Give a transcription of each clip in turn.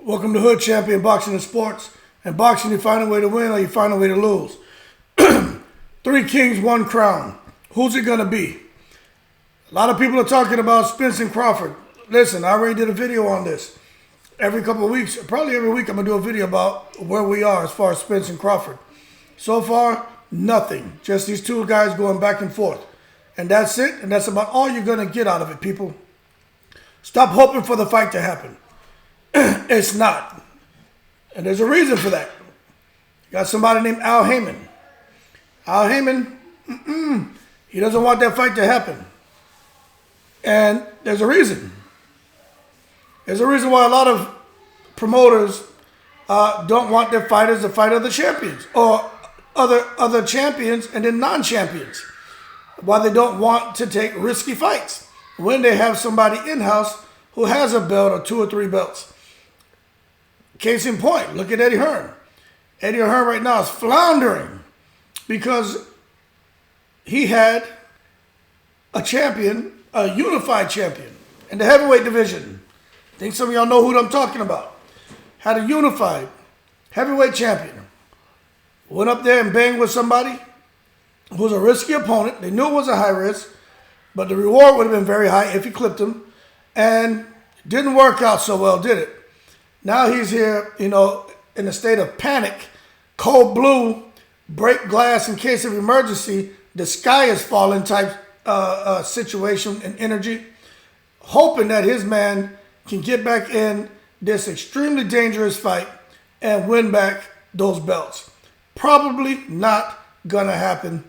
Welcome to Hood Champion Boxing and Sports. And boxing, you find a way to win or you find a way to lose. Three kings, one crown. Who's it going to be? A lot of people are talking about Spence and Crawford. Listen, I already did a video on this. Every couple of weeks, probably every week, I'm going to do a video about where we are as far as Spence and Crawford. So far, nothing. Just these two guys going back and forth. And that's it. And that's about all you're going to get out of it, people. Stop hoping for the fight to happen. It's not. And there's a reason for that. You got somebody named Al Haymon. Al Haymon, he doesn't want that fight to happen. And there's a reason. There's a reason why a lot of promoters don't want their fighters to fight other champions or other champions and then non-champions. Why they don't want to take risky fights when they have somebody in-house who has a belt or 2 or 3 belts. Case in point, look at Eddie Hearn. Eddie Hearn right now is floundering because he had a champion, a unified champion in the heavyweight division. I think some of y'all know who I'm talking about. Had a unified heavyweight champion. Went up there and banged with somebody who was a risky opponent. They knew it was a high risk, but the reward would have been very high if he clipped him. And it didn't work out so well, did it? Now he's here, in a state of panic, cold blue, break glass in case of emergency, the sky is falling type situation and energy, hoping that his man can get back in this extremely dangerous fight and win back those belts. Probably not gonna happen.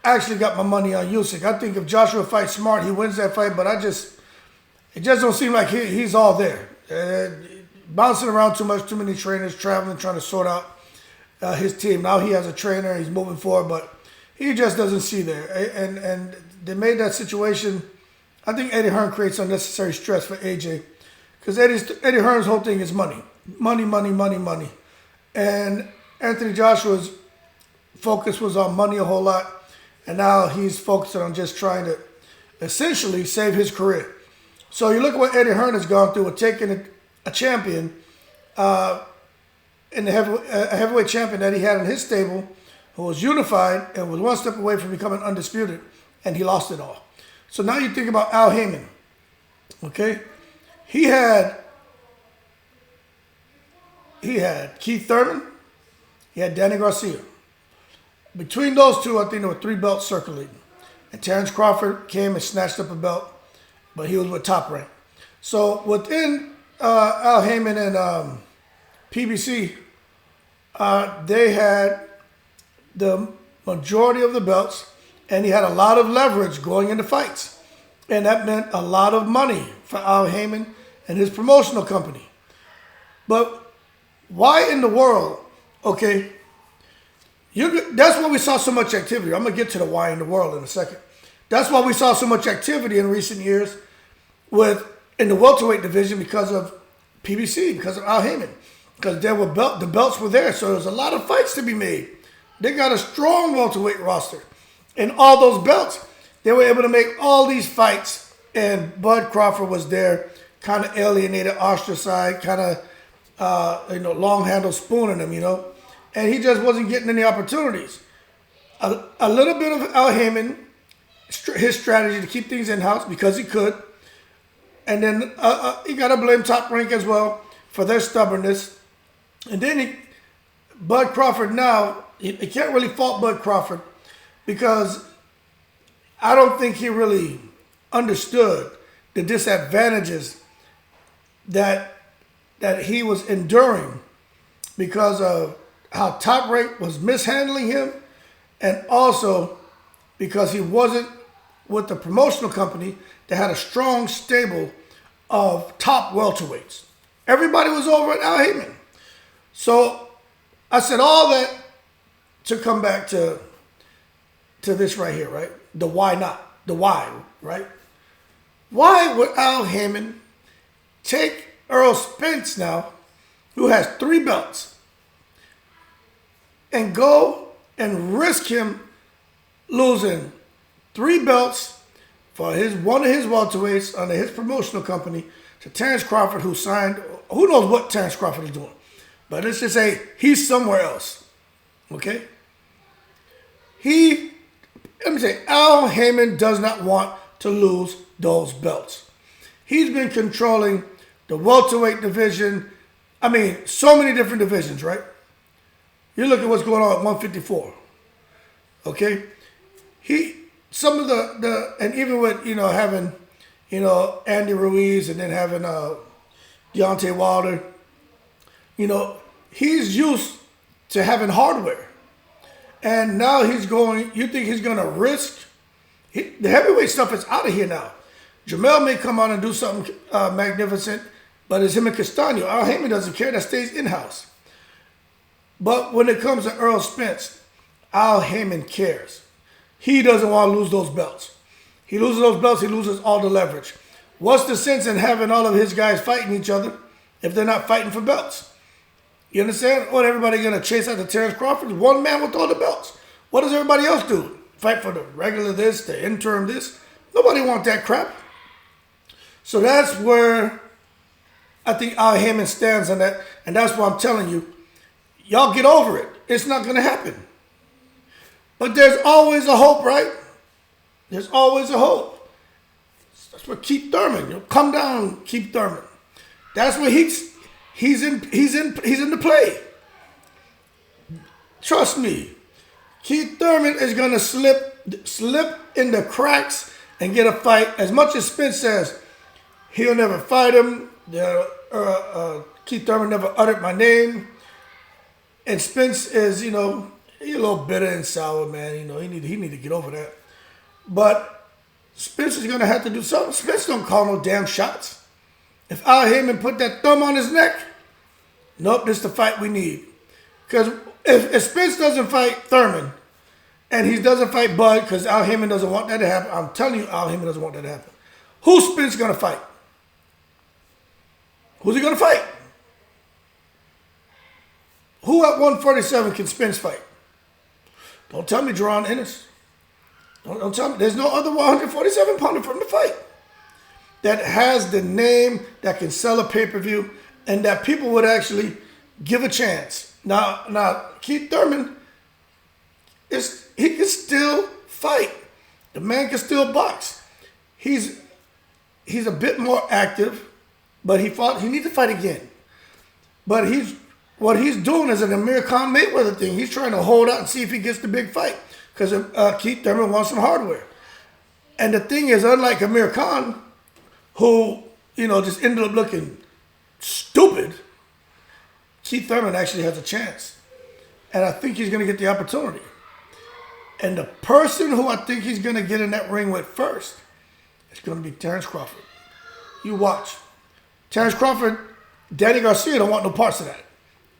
I actually got my money on Usyk. I think if Joshua fights smart, he wins that fight, but it just don't seem like he's all there. Bouncing around too much, too many trainers, traveling, trying to sort out his team. Now he has a trainer, he's moving forward, but he just doesn't see there. And they made that situation. I think Eddie Hearn creates unnecessary stress for AJ because Eddie Hearn's whole thing is money. Money, money, money, money. And Anthony Joshua's focus was on money a whole lot, and now he's focusing on just trying to essentially save his career. So you look at what Eddie Hearn has gone through with taking a champion, in the heavyweight champion that he had in his stable, who was unified and was one step away from becoming undisputed, and he lost it all. So now you think about Al Haymon, okay? He had Keith Thurman, he had Danny Garcia. Between those two, I think there were 3 belts circulating. And Terrence Crawford came and snatched up a belt, but he was with Top Rank. So within Al Haymon and PBC, they had the majority of the belts, and he had a lot of leverage going into fights. And that meant a lot of money for Al Haymon and his promotional company. But why in the world, okay, that's why we saw so much activity. I'm going to get to the why in the world in a second. That's why we saw so much activity in recent years in the welterweight division because of PBC, because of Al Haymon. Because the belts were there, so there was a lot of fights to be made. They got a strong welterweight roster. And all those belts, they were able to make all these fights. And Bud Crawford was there, kind of alienated, ostracized, kind of, long handle spooning him, And he just wasn't getting any opportunities. A little bit of Al Haymon, his strategy to keep things in-house because he could. And then you got to blame Top Rank as well for their stubbornness. And then Bud Crawford now, you can't really fault Bud Crawford because I don't think he really understood the disadvantages that he was enduring because of how Top Rank was mishandling him, and also because he wasn't with the promotional company that had a strong stable of top welterweights. Everybody was over at Al Haymon. So I said all that to come back to this right here, right? The why not. The why, right? Why would Al Haymon take Errol Spence now, who has 3 belts, and go and risk him losing 3 belts for one of his welterweights under his promotional company, to Terrence Crawford, who signed. Who knows what Terrence Crawford is doing? But let's just say he's somewhere else. Okay? Let me say, Al Haymon does not want to lose those belts. He's been controlling the welterweight division. I mean, so many different divisions, right? You look at what's going on at 154. Okay? Some of the and even with, having, Andy Ruiz and then having Deontay Wilder, he's used to having hardware. And now you think he's going to risk? The heavyweight stuff is out of here now. Jamel may come on and do something magnificent, but it's him and Castano. Al Haymon doesn't care. That stays in-house. But when it comes to Errol Spence, Al Haymon cares. He doesn't want to lose those belts. He loses those belts, he loses all the leverage. What's the sense in having all of his guys fighting each other if they're not fighting for belts? You understand? What, everybody going to chase after Terrence Crawford? One man with all the belts. What does everybody else do? Fight for the regular this, the interim this? Nobody wants that crap. So that's where I think Al Haymon stands on that. And that's why I'm telling you, y'all get over it. It's not going to happen. But there's always a hope, right? There's always a hope. That's what Keith Thurman. Come down, Keith Thurman. That's what he's in the play. Trust me. Keith Thurman is gonna slip in the cracks and get a fight. As much as Spence says he'll never fight him. Keith Thurman never uttered my name. And Spence is, he's a little bitter and sour, man. He need to get over that. But Spence is gonna have to do something. Spence don't call no damn shots. If Al Haymon put that thumb on his neck, nope, this is the fight we need. Because if Spence doesn't fight Thurman, and he doesn't fight Bud, because Al Haymon doesn't want that to happen, I'm telling you, Al Haymon doesn't want that to happen. Who's Spence gonna fight? Who's he gonna fight? Who at 147 can Spence fight? Don't tell me Jaron Ennis. Don't tell me. There's no other 147 pounder for him to fight that has the name, that can sell a pay-per-view, and that people would actually give a chance. Now Keith Thurman, he can still fight. The man can still box. He's a bit more active, but he needs to fight again. But what he's doing is an Amir Khan Mayweather thing. He's trying to hold out and see if he gets the big fight, because Keith Thurman wants some hardware. And the thing is, unlike Amir Khan, who just ended up looking stupid, Keith Thurman actually has a chance. And I think he's going to get the opportunity. And the person who I think he's going to get in that ring with first is going to be Terrence Crawford. You watch. Terrence Crawford, Danny Garcia don't want no parts of that.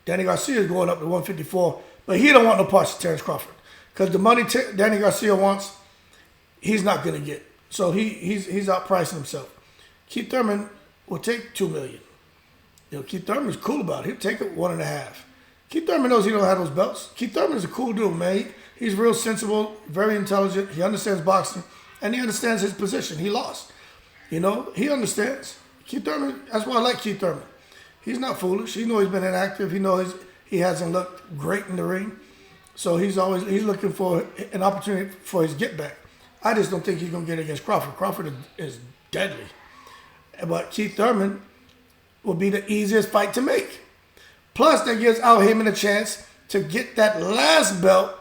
Danny Garcia is going up to 154, but he don't want no parts of Terrence Crawford. Because the money Danny Garcia wants, he's not going to get. So he's outpricing himself. Keith Thurman will take $2 million. Keith Thurman's cool about it. He'll take it 1.5. Keith Thurman knows he don't have those belts. Keith Thurman is a cool dude, man. He's real sensible, very intelligent. He understands boxing, and he understands his position. He lost. He understands. Keith Thurman, that's why I like Keith Thurman. He's not foolish. He knows he's been inactive. He knows he hasn't looked great in the ring. So he's looking for an opportunity for his get back. I just don't think he's going to get against Crawford. Crawford is deadly. But Keith Thurman will be the easiest fight to make. Plus, that gives Al Haymon a chance to get that last belt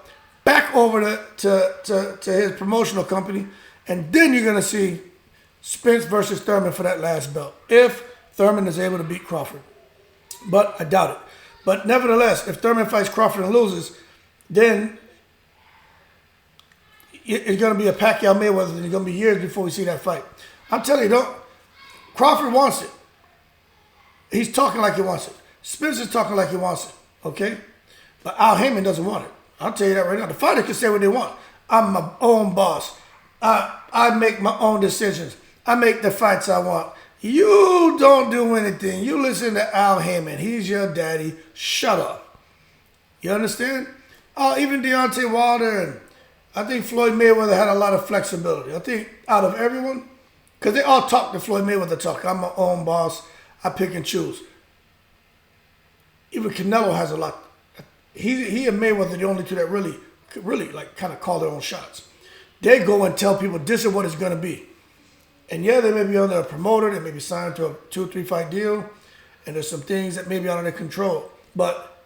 back over to his promotional company. And then you're going to see Spence versus Thurman for that last belt, if Thurman is able to beat Crawford. But I doubt it. But nevertheless, if Thurman fights Crawford and loses, then it's going to be a Pacquiao Mayweather, and it's going to be years before we see that fight. I'm telling you, Crawford wants it. He's talking like he wants it. Spence is talking like he wants it, okay? But Al Haymon doesn't want it. I'll tell you that right now. The fighter can say what they want. I'm my own boss. I make my own decisions. I make the fights I want. You don't do anything. You listen to Al Haymon. He's your daddy. Shut up. You understand? Even Deontay Wilder and I think Floyd Mayweather had a lot of flexibility. I think out of everyone, Because they all talk the Floyd Mayweather talk. I'm my own boss. I pick and choose. Even Canelo has a lot. He and Mayweather are the only two that really like kind of call their own shots. They go and tell people this is what it's going to be. And yeah, they may be under a promoter. They may be signed to a 2 or 3 fight deal. And there's some things that may be out of their control. But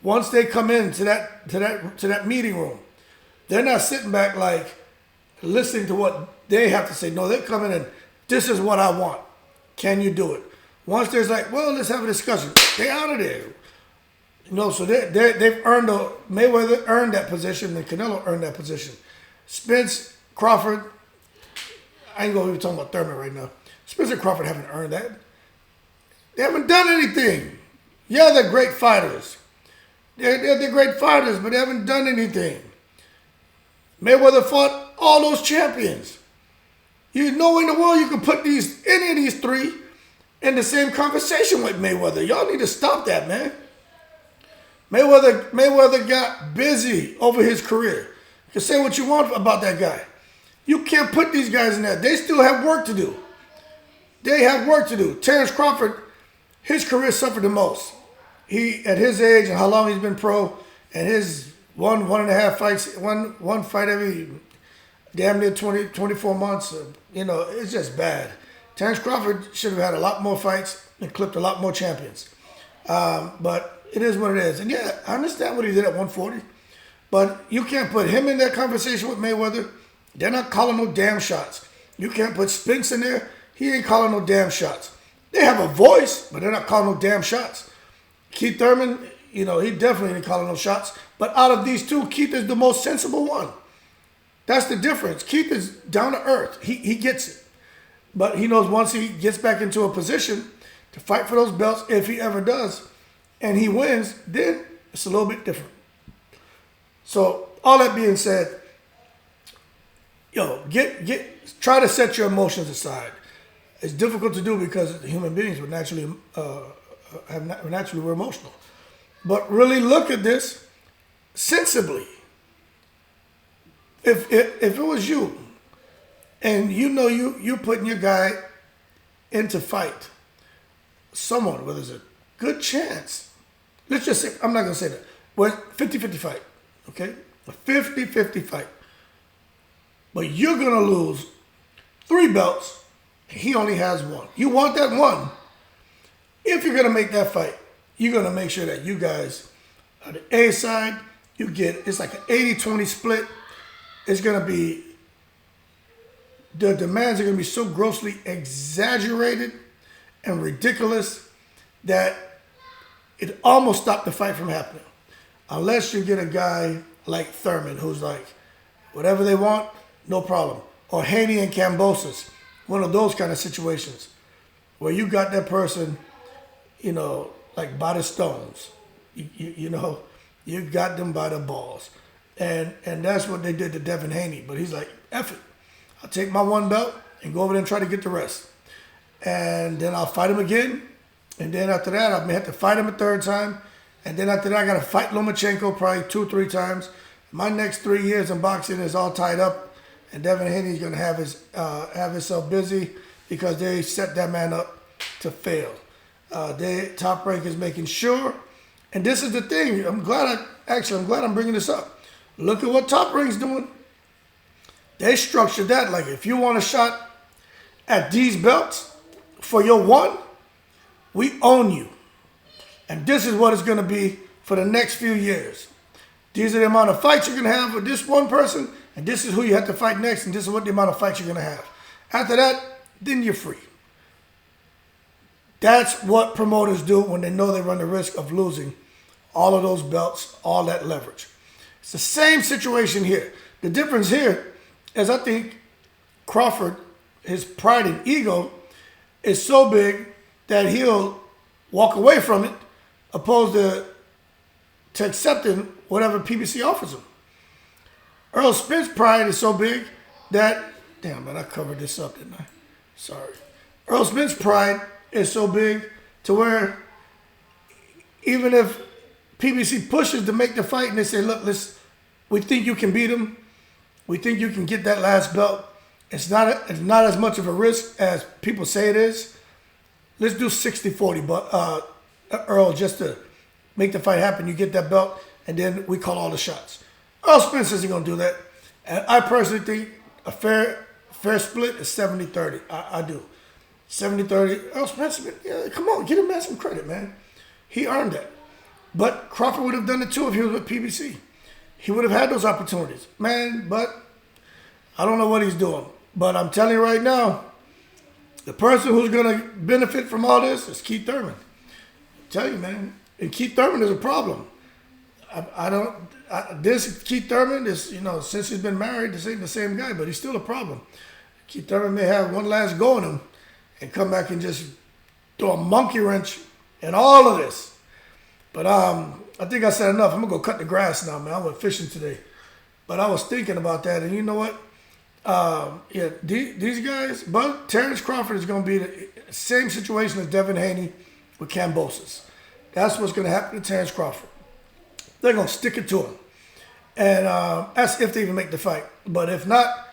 once they come into that meeting room, they're not sitting back like listening to what they have to say. No, they're coming in, this is what I want. Can you do it? Once there's like, well, let's have a discussion. They out of there. So they've earned Mayweather earned that position and Canelo earned that position. Spence, Crawford, I ain't gonna be talking about Thurman right now. Spence and Crawford haven't earned that. They haven't done anything. Yeah, they're great fighters. They're great fighters, but they haven't done anything. Mayweather fought all those champions. You know in the world you can put any of these three in the same conversation with Mayweather. Y'all need to stop that, man. Mayweather got busy over his career. You can say what you want about that guy. You can't put these guys in there. They still have work to do. They have work to do. Terrence Crawford, his career suffered the most. He, at his age and how long he's been pro, and his one and a half fights, one fight every damn near 24 months, it's just bad. Terrence Crawford should have had a lot more fights and clipped a lot more champions. But it is what it is. And yeah, I understand what he did at 140. But you can't put him in that conversation with Mayweather. They're not calling no damn shots. You can't put Spence in there. He ain't calling no damn shots. They have a voice, but they're not calling no damn shots. Keith Thurman, he definitely ain't calling no shots. But out of these two, Keith is the most sensible one. That's the difference. Keith is down to earth. He gets it. But he knows once he gets back into a position to fight for those belts, if he ever does, and he wins, then it's a little bit different. So all that being said, try to set your emotions aside. It's difficult to do because human beings were naturally we're emotional. But really look at this sensibly. If it was you, and you're putting your guy into fight, someone where there's a good chance, let's just say, I'm not going to say that, well, 50-50 fight, okay? A 50-50 fight. But you're going to lose 3 belts, and he only has 1. You want that 1. If you're going to make that fight, you're going to make sure that you guys, on the A side, it's like an 80-20 split. It's going to be, the demands are going to be so grossly exaggerated and ridiculous that it almost stopped the fight from happening. Unless you get a guy like Thurman, who's like, whatever they want, no problem. Or Haney and Cambosis, one of those kind of situations where you got that person, like by the stones. You got them by the balls. And that's what they did to Devin Haney. But he's like, F it. I'll take my 1 belt and go over there and try to get the rest. And then I'll fight him again. And then after that, I may have to fight him a 3rd time. And then after that, I got to fight Lomachenko probably 2 or 3 times. My next 3 years in boxing is all tied up. And Devin Haney's going to have himself busy because they set that man up to fail. Top Rank is making sure. And this is the thing. I'm glad I'm bringing this up. Look at what Top Rank's doing. They structured that like if you want a shot at these belts for your 1, we own you. And this is what it's going to be for the next few years. These are the amount of fights you're going to have with this one person, and this is who you have to fight next, and this is what the amount of fights you're going to have. After that, then you're free. That's what promoters do when they know they run the risk of losing all of those belts, all that leverage. It's the same situation here. The difference here is I think Crawford, his pride and ego is so big that he'll walk away from it opposed to accepting whatever PBC offers him. Errol Spence pride is so big that, damn man, I covered this up, didn't I? Sorry. Errol Spence pride is so big to where even if PBC pushes to make the fight and they say, look, we think you can beat him. We think you can get that last belt. it's not as much of a risk as people say it is. Let's do 60-40, but Earl, just to make the fight happen. You get that belt, and then we call all the shots. Errol Spence isn't going to do that. And I personally think a fair split is 70-30. I do. 70-30. Errol Spence, yeah, come on, give him some credit, man. He earned that. But Crawford would have done it too if he was with PBC. He would have had those opportunities. Man, but I don't know what he's doing. But I'm telling you right now, the person who's going to benefit from all this is Keith Thurman. I tell you, man. And Keith Thurman is a problem. This Keith Thurman is, since he's been married, this ain't the same guy, but he's still a problem. Keith Thurman may have one last go in him and come back and just throw a monkey wrench in all of this. But I think I said enough. I'm going to go cut the grass now, man. I went fishing today. But I was thinking about that, and you know what? These guys, but Terrence Crawford is going to be the same situation as Devin Haney with Kambosos. That's what's going to happen to Terrence Crawford. They're going to stick it to him. And that's if they even make the fight. But if not,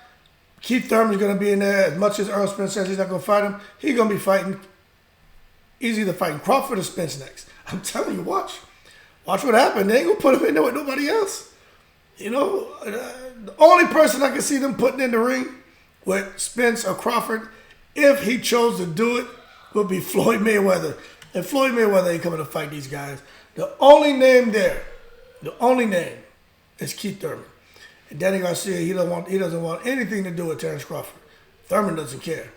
Keith Thurman is going to be in there. As much as Errol Spence says he's not going to fight him, he's going to be fighting. He's either fighting Crawford or Spence next. I'm telling you, watch. Watch what happens. They ain't going to put him in there with nobody else. The only person I can see them putting in the ring with Spence or Crawford, if he chose to do it, would be Floyd Mayweather. And Floyd Mayweather ain't coming to fight these guys. The only name there, is Keith Thurman. And Danny Garcia, he doesn't want anything to do with Terrence Crawford. Thurman doesn't care.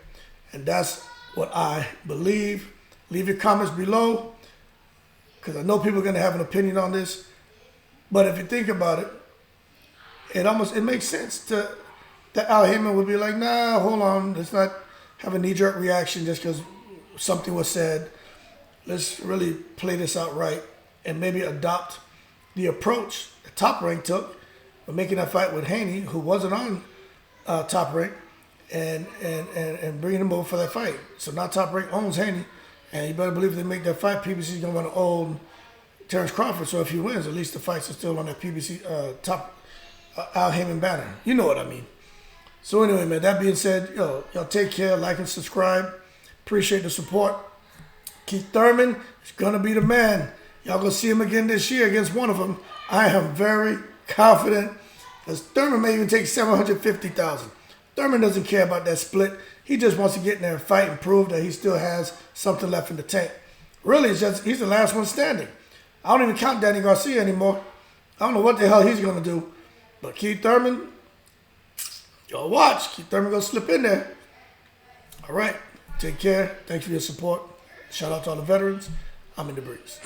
And that's what I believe. Leave your comments below, because I know people are going to have an opinion on this. But if you think about it, it makes sense that Al Haymon would be like, nah, hold on, let's not have a knee-jerk reaction just because something was said. Let's really play this out right and maybe adopt the approach the Top Rank took of making that fight with Haney, who wasn't on Top Rank, and bringing him over for that fight. So now Top Rank owns Haney, and you better believe if they make that fight, PBC is going to want to own Terrence Crawford. So if he wins, at least the fights are still on that PBC top Al Haymon banner. You know what I mean. So anyway, man, that being said, y'all take care, like and subscribe. Appreciate the support. Keith Thurman is going to be the man. Y'all going to see him again this year against one of them. I am very confident, because Thurman may even take $750,000. Thurman doesn't care about that split. He just wants to get in there and fight and prove that he still has something left in the tank. Really, it's just he's the last one standing. I don't even count Danny Garcia anymore. I don't know what the hell he's going to do. But Keith Thurman, y'all watch. Keith Thurman going to slip in there. All right. Take care. Thanks for your support. Shout out to all the veterans. I'm in the breeze.